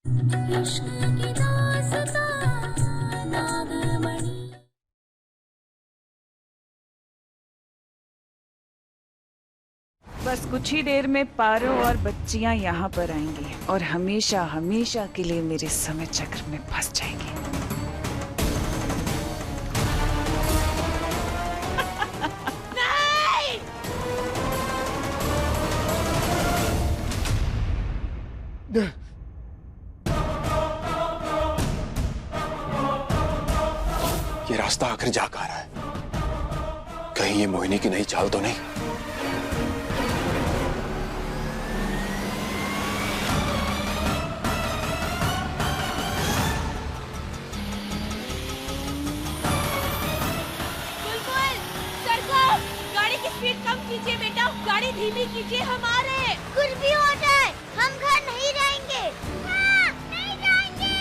इश्क की दास्तां नागमणि। बस कुछ ही देर में पारो और बच्चियां यहाँ पर आएंगी और हमेशा हमेशा के लिए मेरे समय चक्र में फंस जाएंगी। ये रास्ता आखिर जा कहाँ रहा है? कहीं ये मोहिनी की नई चाल तो नहीं? बुलबुल, सरको, गाड़ी की स्पीड कम कीजिए बेटा, गाड़ी धीमी कीजिए। हमारे कुछ भी हो जाए हम घर नहीं जाएंगे। हाँ, नहीं जाएंगे।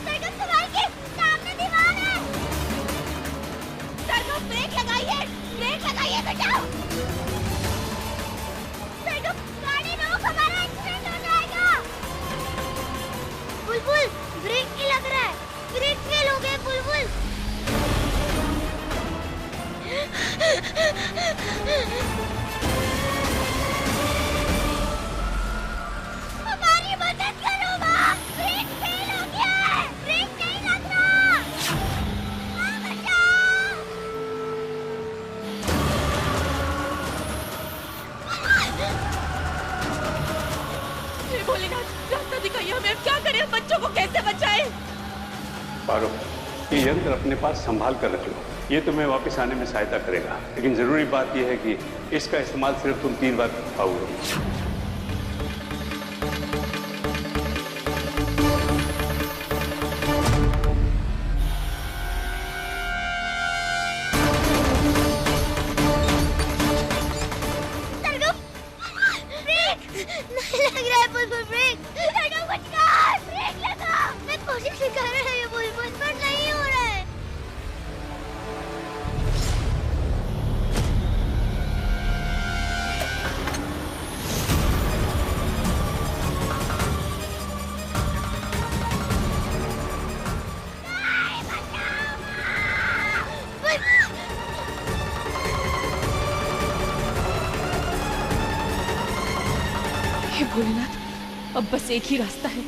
सरको, संभाल के, सामने दीवार है। सरको, ब्रेक लगाइए बेटा। सरको, गाड़ी रोक, हमारा एक्सीडेंट हो जाएगा। बुलबुल, ब्रेक नहीं लग रहा है, ब्रेक फेल हो गए बुलबुल। हमारी मदद करो माँ, ब्रेक फेल हो गया है, ब्रेक नहीं लग रहा। माँ बचाओ। हे भोलेनाथ, रास्ता दिखाइए हमें, अब क्या करें, बच्चों को कैसे बचाएं? पारो, ये यंत्र अपने पास संभाल कर रख लो, ये तुम्हें वापस आने में सहायता करेगा। लेकिन जरूरी बात यह है कि इसका इस्तेमाल सिर्फ तुम 3 बार कर पाओगे। सरगम, ब्रेक नहीं लग रहा है बुलबुल, ब्रेक। सरगम, कुछ कर, ब्रेक लगा। मैं कोशिश कर रही हूँ बुलबुल, पर नहीं हो रहा है। नहीं, बचाओ माँ। बुलबुल। हे भोलेनाथ, अब बस एक ही रास्ता है।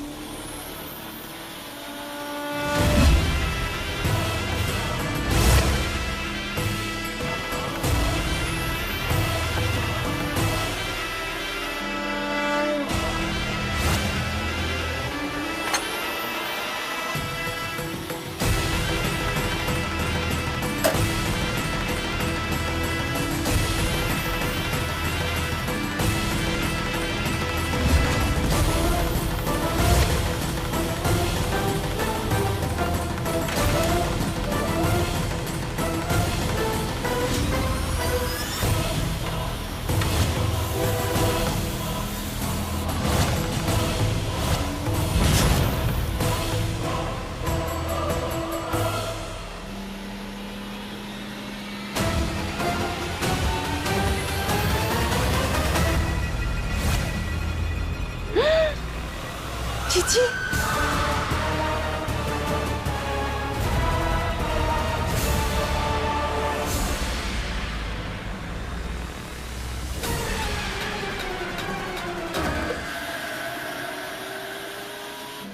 चीची,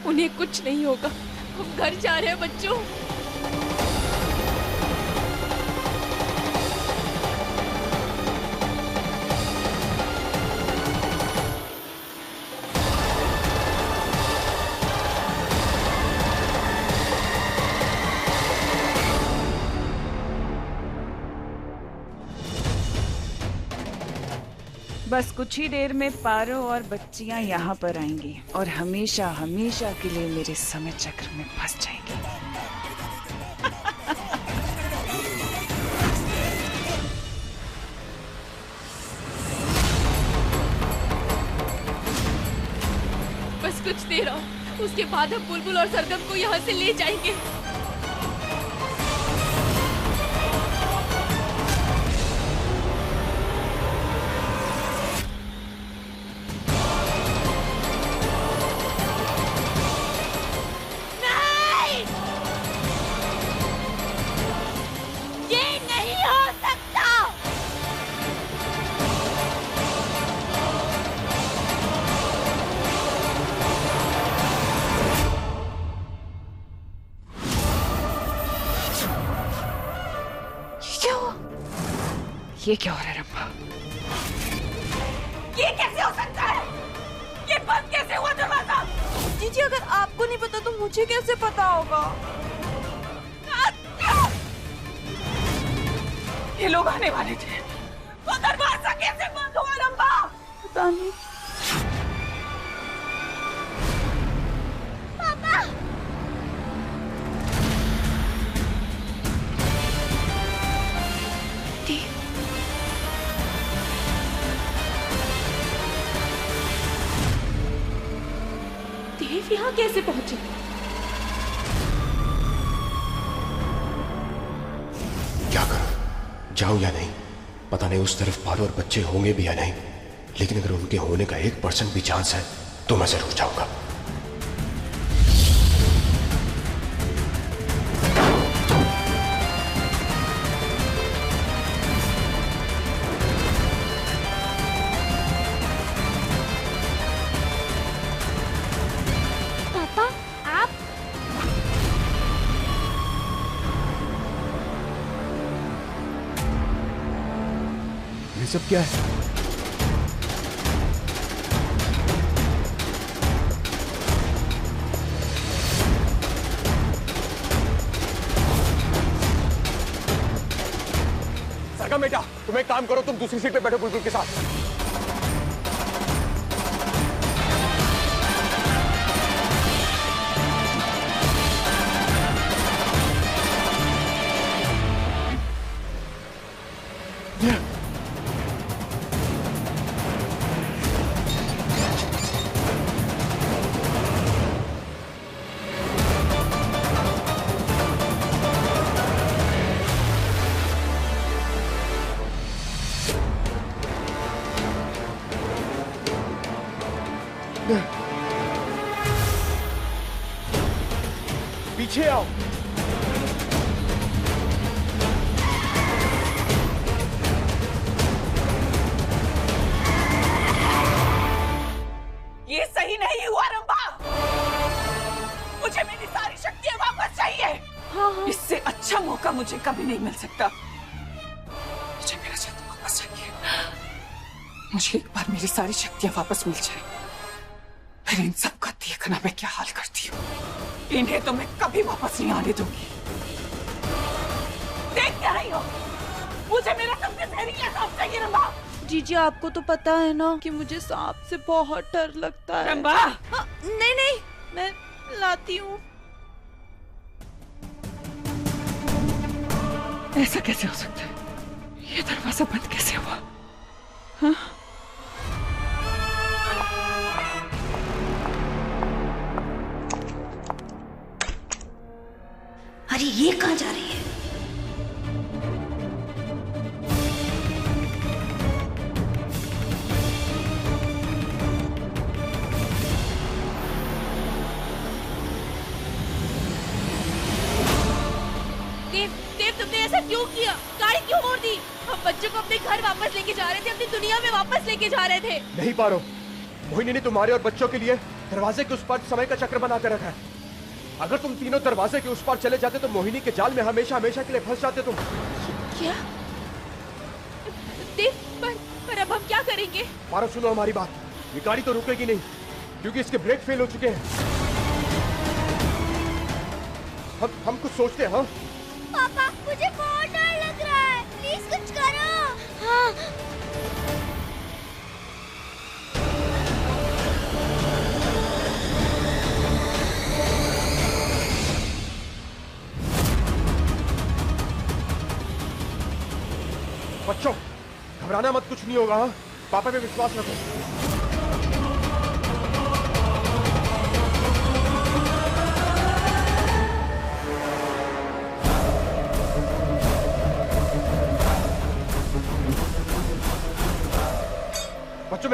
उन्हें कुछ नहीं होगा, हम घर जा रहे हैं बच्चों। बस कुछ ही देर में पारो और बच्चियां यहाँ पर आएंगी और हमेशा हमेशा के लिए मेरे समय चक्र में फंस जाएंगी। कुछ देर और, उसके बाद हम बुलबुल और सरगम को यहाँ से ले जाएंगे। ये क्या हो रहा है रंभा? ये कैसे हो सकता है? ये बंद कैसे हुआ दरवाजा? जीजी अगर आपको नहीं पता तो मुझे कैसे पता होगा? ये लोग आने वाले थे। वो दरवाजा कैसे बंद हुआ रंभा? पता नहीं। पापा देव यहाँ कैसे पहुंचे? क्या करूं? जाऊं या नहीं? पता नहीं उस तरफ पारो और बच्चे होंगे भी या नहीं, लेकिन अगर उनके होने का 1% भी चांस है तो मैं जरूर जाऊंगा। पापा आप ये सब क्या है? सरगम बेटा, तुम एक काम करो, तुम दूसरी सीट पे बैठो बुलबुल के साथ। पीछे आओ। ये सही नहीं हुआ रंभा। मुझे मेरी सारी शक्तियाँ वापस चाहिए। हाँ। इससे अच्छा मौका मुझे कभी नहीं मिल सकता। मुझे मेरा शक्ति वापस चाहिए। मुझे एक बार मेरी सारी शक्तियां वापस मिल जाए, फिर इन सब का देखना मैं क्या हाल करती हूँ। इन्हें तो मैं कभी वापस नहीं आने दूंगी। देख क्या रही हो? मुझे मेरा सबसे जहरीला सांप चाहिए रंभा। जीजी आपको तो पता है ना कि मुझे सांप से बहुत डर लगता है। रंभा, नहीं नहीं, मैं लाती हूँ। ऐसा कैसे हो सकता है? ये दरवाजा बंद कैसे हुआ? हाँ? अरे ये कहाँ जा रही है? देव तुमने ऐसा क्यों किया? गाड़ी क्यों मोड़ दी? हम बच्चों को अपने घर वापस लेके जा रहे थे, अपनी दुनिया में वापस लेके जा रहे थे। नहीं पारो, मोहिनी ने तुम्हारे और बच्चों के लिए दरवाजे के उस पार समय का चक्र बना कर रखा है। अगर तुम तीनों दरवाजे के उस पार चले जाते तो मोहिनी के जाल में हमेशा हमेशा के लिए फंस जाते तुम। क्या? देव, पर अब हम क्या करेंगे? पारो सुनो हमारी बात, ये गाड़ी तो रुकेगी नहीं क्योंकि इसके ब्रेक फेल हो चुके हैं। हम कुछ सोचते हैं। हाँ पापा मुझे बहुत डर लग रहा है, प्लीज कुछ करो। हाँ बच्चों, घबराना मत, कुछ नहीं होगा। हाँ, पापा पे विश्वास रखो।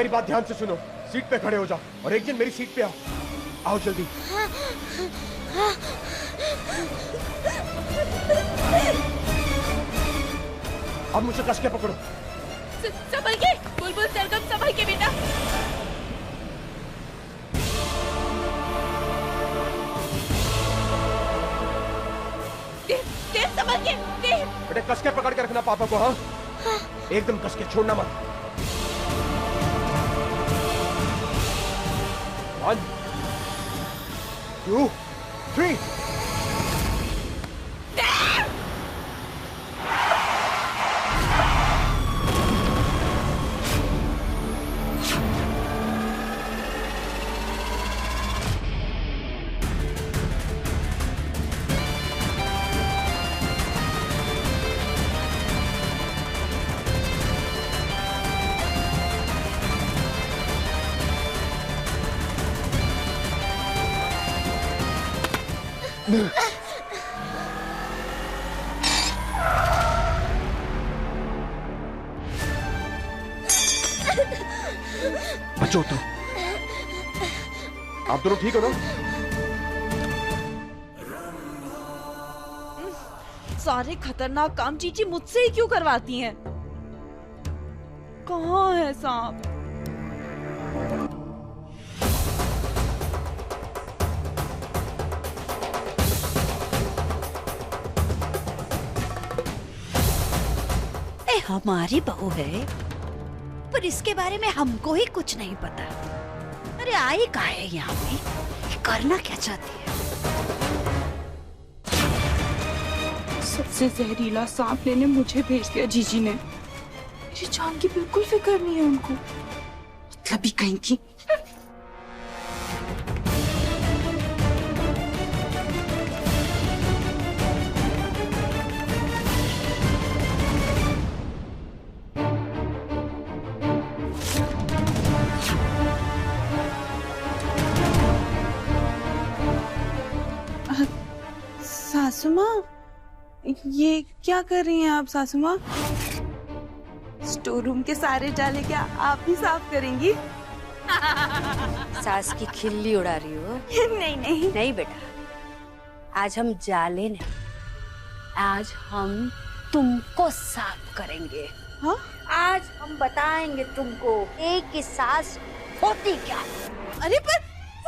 मेरी बात ध्यान से सुनो, सीट पे खड़े हो जाओ और एक दिन मेरी सीट पे आओ। आओ जल्दी। अब मुझे कस के पकड़ो। संभल के बुलबुल सरगम, संभल के बेटा। देव संभल के। देव बेटे कस के पकड़ के रखना पापा को। हाँ एकदम कस के, छोड़ना मत। 1 2 3। बच्चों तो आप दोनों ठीक हो ना? सारे खतरनाक काम चीची मुझसे ही क्यों करवाती हैं? कहाँ है सांप? हमारी बहू है, पर इसके बारे में हमको ही कुछ नहीं पता। अरे आई कहाँ है यहाँ पे? करना क्या चाहती है? सबसे जहरीला सांप लेने मुझे भेज दिया जीजी ने। मेरी जान की बिल्कुल फिक्र नहीं है उनको। मतलब ही कहीं की। सासू माँ, ये क्या कर रही हैं आप सासू माँ? स्टोर रूम के सारे जाले क्या आप भी साफ करेंगी? सास की खिल्ली उड़ा रही हो? नहीं नहीं नहीं बेटा, आज हम जाले नहीं, आज हम तुमको साफ करेंगे। हाँ? आज हम बताएंगे तुमको एक की सास होती क्या। अरे पर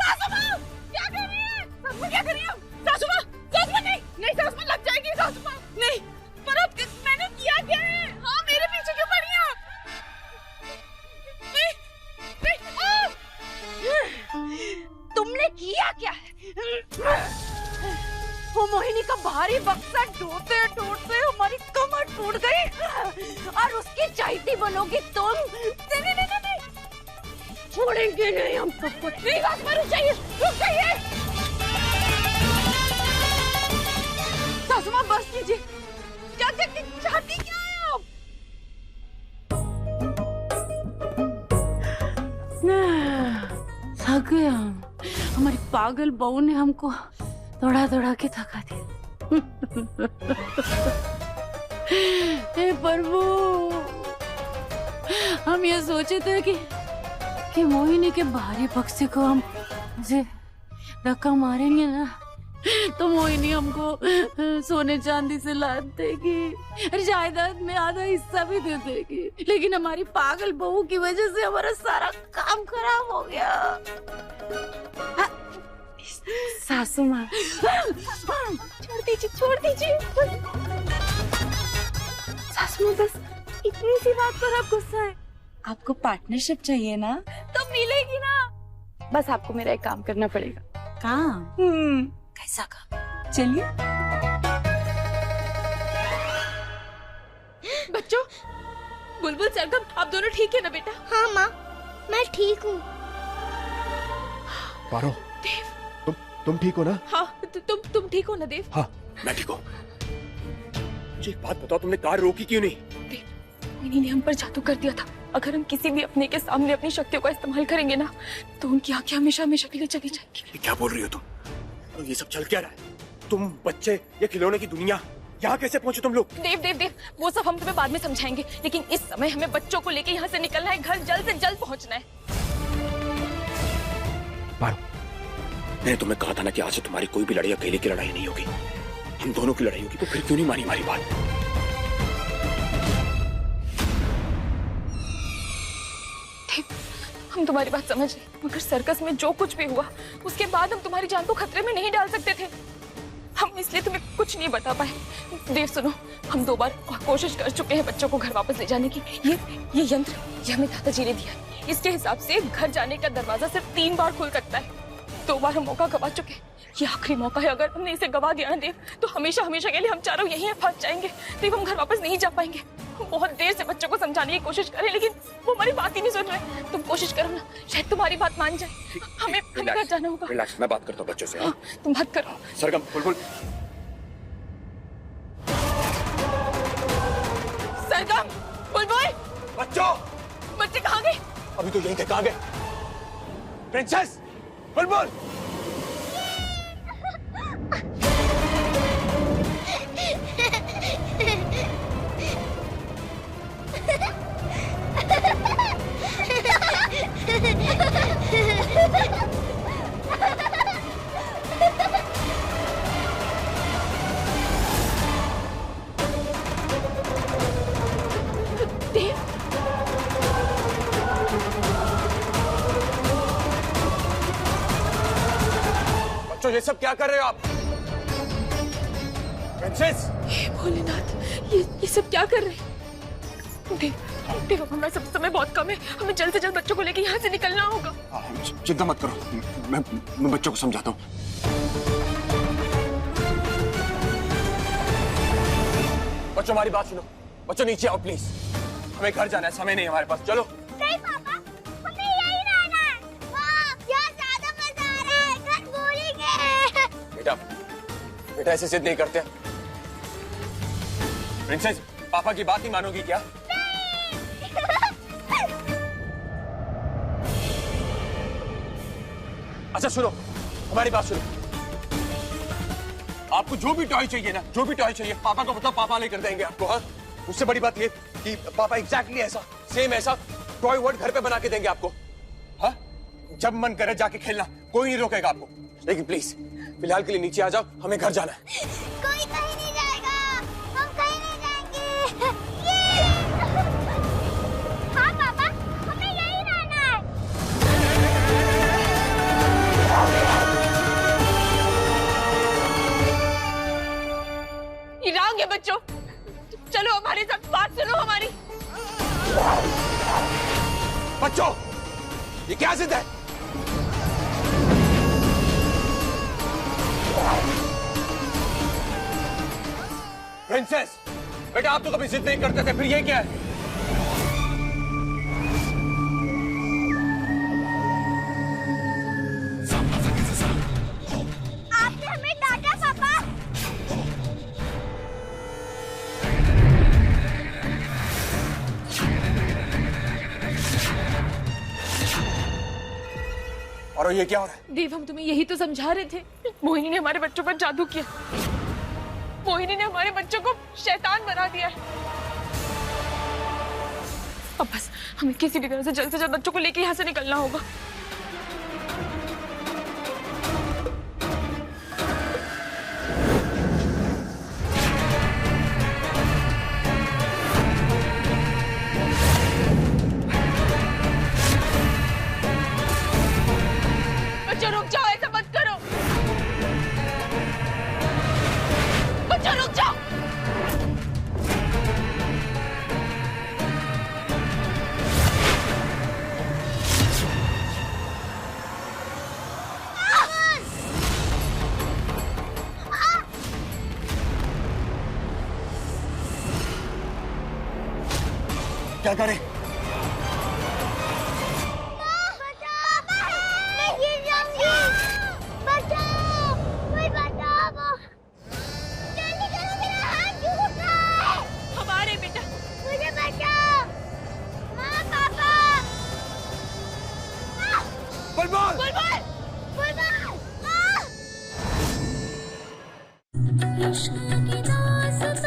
सासू माँ क्या कर रही है? सासू माँ क्या कर रही है? सासू माँ नहीं, नहीं सासू माँ लग जाएगी। सासू माँ नहीं, पर अब मैंने किया क्या है? हाँ मेरे पीछे क्यों पड़ी है? तुमने किया क्या है? वो मोहिनी का भारी बक्सा ढोते ढोते हमारी कमर टूट गई और उसकी चाहती बनोगी तुम। नहीं नहीं नहीं नहीं, छोड़ेंगे नहीं हम सबको। नहीं बात में रुक जाइए, रुक जाइए। सासू माँ बस कीजिए। क्या चाहती क्या है आप? थक गए हम। हमारी पागल बहू ने हमको दौड़ा दौड़ा के थका दिया। हे प्रभु, हम ये सोचे थे कि मोहिनी के भारी बक्से को हम उसे धक्का मारेंगे ना तो मोहिनी हमको सोने चांदी से लाद देगी, अरे जायदाद में आधा हिस्सा भी दे देगी। लेकिन हमारी पागल बहू की वजह से हमारा सारा काम खराब हो गया। सासू माँ छोड़ दीजिए, छोड़ दीजिए। सासू माँ बस इतनी सी बात पर आप गुस्सा है? आपको पार्टनरशिप चाहिए ना? तो मिलेगी ना। बस आपको मेरा एक काम करना पड़ेगा। काम? कैसा काम? चलिए। बच्चों, बुलबुल सरगम, आप दोनों ठीक है ना बेटा? हाँ माँ, मैं ठीक हूँ। पारो, तुम ठीक हो ना? हाँ, तुम ठीक हो ना देव? हाँ मैं ठीक हूँ। मुझे एक बात बताओ, तुमने कार रोकी क्यों नहीं? मोहिनी ने हम पर जादू कर दिया था। अगर हम किसी भी अपने के सामने अपनी शक्तियों का इस्तेमाल करेंगे ना तो उनकी आंखें हमेशा हमेशा के लिए चली जाएंगी। ये क्या बोल रही हो तुम? ये सब चल क्या रहा है? तुम बच्चे, ये खिलौने की दुनिया, यहाँ कैसे पहुंचे तुम लोग? देव देव देव, वो सब हम तुम्हें बाद में समझाएंगे, लेकिन इस समय हमें बच्चों को लेके यहाँ से निकलना है, घर जल्द से जल्द पहुँचना है। पारो, मैंने तुम्हें कहा था ना कि आज से तुम्हारी कोई भी लड़ाई अकेले की लड़ाई नहीं होगी, हम दोनों की लड़ाई होगी। तो फिर क्यों नहीं मानी हमारी बात? हम तुम्हारी बात समझ रहे, मगर सर्कस में जो कुछ भी हुआ उसके बाद हम तुम्हारी जान को खतरे में नहीं डाल सकते थे। हम इसलिए तुम्हें कुछ नहीं बता पाए। देव सुनो, हम 2 बार कोशिश कर चुके हैं बच्चों को घर वापस ले जाने की। ये यंत्र ये हमें दादाजी ने दिया। इसके हिसाब से घर जाने का दरवाजा सिर्फ 3 बार खुल सकता है। 2 बार हम मौका गवा चुके हैं, ये आखिरी मौका है। अगर हमने इसे गवा दिया ना देव, तो हमेशा हमेशा के लिए हम चारों यहीं फंस जाएंगे। देव, हम घर वापस नहीं जा पाएंगे। हम बहुत देर से बच्चों को समझाने की कोशिश कर रहे हैं, लेकिन वो हमारी बात ही नहीं सुन रहे। तुम कोशिश करो ना, शायद तुम्हारी बात मान जाए। हमें घर जाना होगा। रिलैक्स, मैं बात करता हूँ बच्चों से। हाँ? तुम बात करो। सरगम, बुलबुल। सरगम, बुलबुल, बच्चों, बच्चे कहाँ गए? अभी तो यहीं थे, कहाँ गए? प्रिंसेस, बुलबुल। बच्चों, ये सब क्या कर रहे हो आप? प्रिंसेस, भोलेनाथ, ये सब क्या कर रहे हैं? देव, हमारा सब समय बहुत कम है। हमें जल्द से जल्द बच्चों को लेके यहाँ से निकलना होगा। चिंता मत करो, मैं बच्चों को समझाता हूँ। बच्चों, हमारी बात सुनो। बच्चों, नीचे आओ प्लीज, हमें घर जाना है, समय नहीं हमारे पास। चलो। नहीं पापा, हमें यहीं रहना है। यहाँ ज्यादा मजा आ रहा है, घर भूलेंगे। बेटा ऐसे जिद नहीं करते। प्रिंसेस, पापा की बात नहीं मानोगी क्या? अच्छा सुनो, हमारी बात सुनो। आपको जो भी टॉय चाहिए ना, जो भी टॉय चाहिए, पापा को बताओ, पापा लेकर देंगे आपको। हाँ, उससे बड़ी बात ये कि पापा एग्जैक्टली ऐसा, सेम ऐसा टॉय वर्ड घर पे बना के देंगे आपको। हाँ, जब मन करे जाके खेलना, कोई नहीं रोकेगा आपको। लेकिन प्लीज फिलहाल के लिए नीचे आ जाओ, हमें घर जाना है। कोई कहीं नहीं जाएगा, हम कहीं नहीं जाएंगे। हाँ पापा, हमें यहीं रहना है। ये रंग है बच्चों, चलो हमारे साथ, बात सुनो हमारी। बच्चों, ये क्या जिद है? प्रिंसेस, बेटा आप तो कभी जिद नहीं करते थे, फिर ये क्या है? आपने हमें डांटा पापा। और ये क्या हो रहा है? देव, हम तुम्हें यही तो समझा रहे थे। मोहिनी ने हमारे बच्चों पर जादू किया। मोहिनी ने हमारे बच्चों को शैतान बना दिया है। अब बस हमें किसी भी तरह से जल्द बच्चों को लेके यहाँ से निकलना होगा। बच्चों रुक जाओ, ऐसा मत करो। बच्चों रुक जाओ। क्या करें? मैं गिर जाऊंगी। बचाओ, कोई बचाओ। जल्दी करो, मेरा हाथ टूट रहा है। हमारे बेटा, मुझे बचाओ। हाँ पापा। बुलबुल! बुलबुल! बुलबुल! इश्क की दास्तां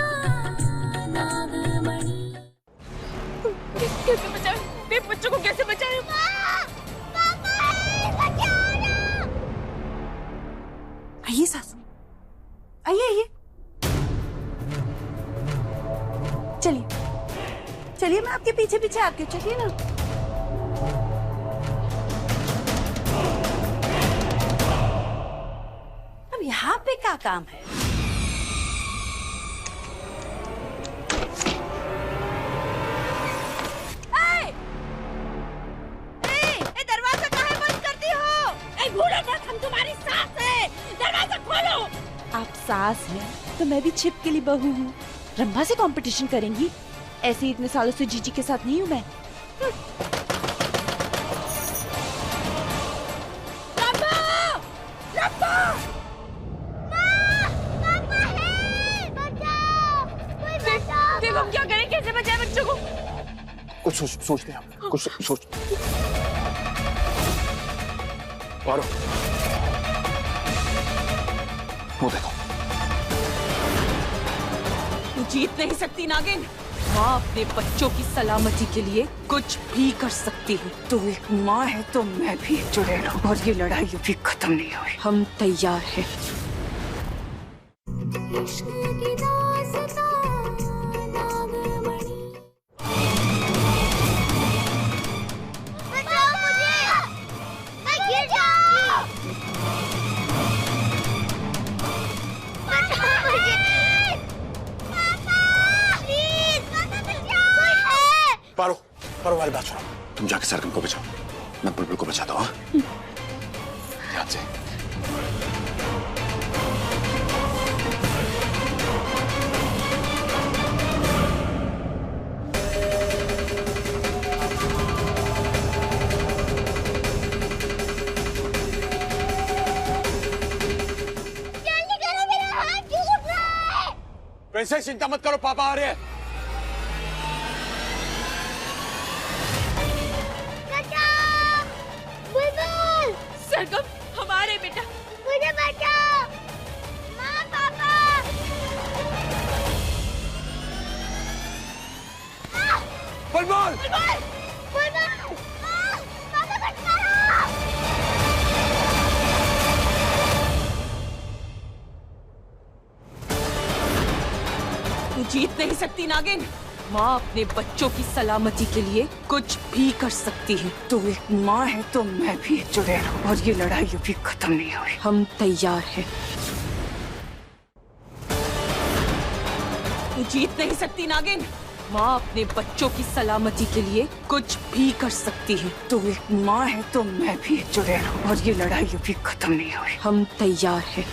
मैं आपके पीछे पीछे आती हूँ, चलिए ना। अब यहाँ पे क्या काम है? दरवाजा काहे बंद करती हो? भूलो मत, हम तुम्हारी सास है, दरवाजा खोलो। आप सास हैं तो मैं भी छिपकली बहू हूँ। रंभा से कंपटीशन करेंगी? ऐसे इतने सालों से जीजी के साथ नहीं हूँ मैं। रंभा! रंभा! देखो हम क्या करें, कैसे बचाए बच्चों को? कुछ सोचते हैं हम, कुछ सोच। पारो, वो देखो। तू जीत नहीं सकती नागिन। माँ अपने बच्चों की सलामती के लिए कुछ भी कर सकती है। तू एक माँ है तो मैं भी जुड़े रहूं और ये लड़ाई अभी खत्म नहीं हुई। हम तैयार हैं। इश्क की दास्तां नागमणि। बचाओ मुझे, मैं गिर जाऊंगी। बचाओ मुझे, पापा, प्लीज, पापा बचाओ। कोई है? पारो, पारो वाली बात सुनो। तुम जाके सरगम को बचाओ, मैं बुलबुल को बचाता हूँ। ध्यान से। जल्दी करो, मेरा हाथ टूट रहा है। वैसे चिंता मत करो, पापा आ रहे हैं। बचाओ, बुलबुल, सरगम, हमारे बेटा। मुझे बचाओ। माँ, पापा। बुलबुल! बुलबुल, बुलबुल, माँ, पापा बचाओ। तू जीत नहीं सकती नागिन। माँ अपने बच्चों की सलामती के लिए कुछ भी कर सकती है। तू एक माँ है तो मैं भी जुड़े रहूं और ये लड़ाई अभी खत्म नहीं हुई। हम तैयार हैं। तू जीत नहीं सकती नागिन। माँ अपने बच्चों की सलामती के लिए कुछ भी कर सकती है। तू एक माँ है तो मैं भी जुड़े रहूं और ये लड़ाई अभी खत्म नहीं हुई। हम तैयार हैं।